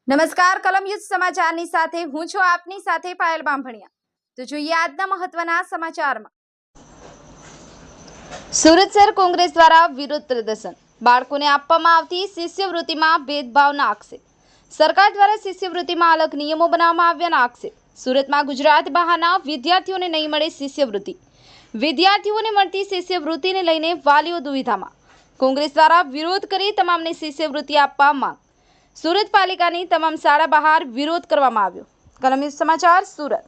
નમસ્કાર કલમ યુદ્ધ સમાચારની સાથે હું છું આપની સાથે પાયલ બામભણિયા। તો જોઈએ આજના મહત્વના સમાચારમાં। સુરત શહેર કોંગ્રેસ દ્વારા વિરોધ પ્રદર્શન। બાળકોને આપવામાં આવતી શિષ્યવૃત્તિમાં ભેદભાવના આક્ષેપ। સરકાર દ્વારા શિષ્યવૃત્તિમાં અલગ નિયમો બનાવવામાં આવ્યાના આક્ષેપ। સુરતમાં ગુજરાત બહારના વિદ્યાર્થીઓને નહીં મળે શિષ્યવૃત્તિ। વિદ્યાર્થીઓને મળતી શિષ્યવૃત્તિને લઈને વાલીઓ દુવિધામાં। કોંગ્રેસ દ્વારા વિરોધ કરી તમામને શિષ્યવૃત્તિ આપવા માંગ। સુરત પાલિકાની તમામ શાળા બહાર વિરોધ કરવામાં આવ્યો। કલમ યુદ્ધ સમાચાર સુરત।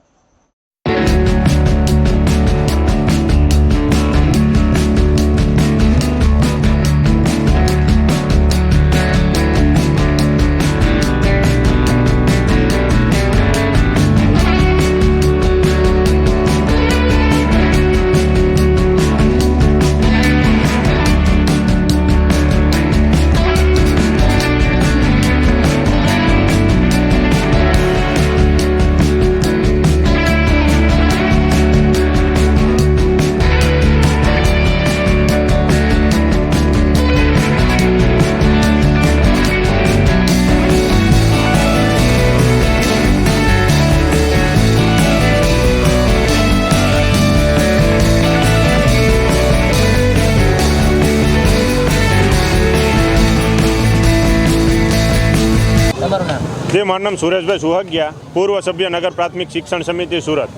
જે મારું નામ સુરેશભાઈ સુહાગિયા, પૂર્વ સભ્ય નગર પ્રાથમિક શિક્ષણ સમિતિ સુરત।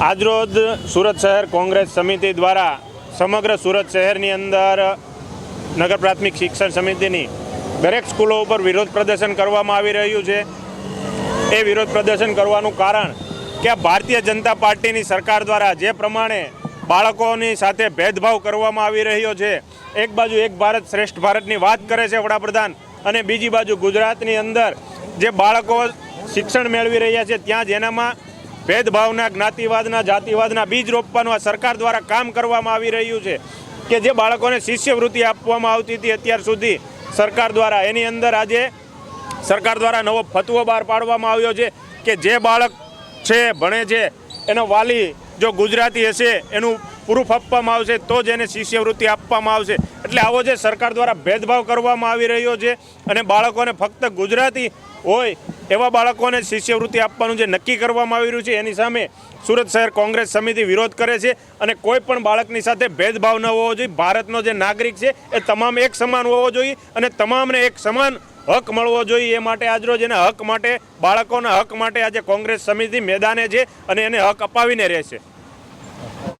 આજરોજ સુરત શહેર કોંગ્રેસ સમિતિ દ્વારા સમગ્ર સુરત શહેરની અંદર નગર પ્રાથમિક શિક્ષણ સમિતિની દરેક સ્કૂલો ઉપર વિરોધ પ્રદર્શન કરવામાં આવી રહ્યું છે। એ વિરોધ પ્રદર્શન કરવાનું કારણ કે ભારતીય જનતા પાર્ટીની સરકાર દ્વારા જે પ્રમાણે બાળકોની સાથે ભેદભાવ કરવામાં આવી રહ્યો છે, એક બાજુ એક ભારત શ્રેષ્ઠ ભારતની વાત કરે છે વડાપ્રધાન, અને બીજી બાજુ ગુજરાતની અંદર જે બાળકો શિક્ષણ મેળવી રહ્યા છે ત્યાં જ એનામાં ભેદભાવના, જ્ઞાતિવાદના, જાતિવાદના બીજ રોપવાનું આ સરકાર દ્વારા કામ કરવામાં આવી રહ્યું છે। કે જે બાળકોને શિષ્યવૃત્તિ આપવામાં આવતી હતી અત્યાર સુધી સરકાર દ્વારા, એની અંદર આજે સરકાર દ્વારા નવો ફતવો બહાર પાડવામાં આવ્યો છે કે જે બાળક છે, ભણે છે, એનો વાલી જો ગુજરાતી હશે એનું પ્રૂફ આપવામાં આવશે તો જ એને શિષ્યવૃત્તિ આપવામાં આવશે। એટલે આવો જે સરકાર દ્વારા ભેદભાવ કરવામાં આવી રહ્યો છે અને બાળકોને ફક્ત ગુજરાતી હોય એવા બાળકોને શિષ્યવૃત્તિ આપવાનું જે નક્કી કરવામાં આવી રહ્યું છે એની સામે સુરત શહેર કોંગ્રેસ સમિતિ વિરોધ કરે છે। અને કોઈ પણ બાળકની સાથે ભેદભાવ ન હોવો જોઈએ। ભારતનો જે નાગરિક છે એ તમામ એક સમાન હોવો જોઈએ અને તમામને એક સમાન હક મળવો જોઈએ। એ માટે આજરોજ એના હક માટે, બાળકોના હક માટે આજે કોંગ્રેસ સમિતિ મેદાને છે અને એને હક અપાવીને રહેશે।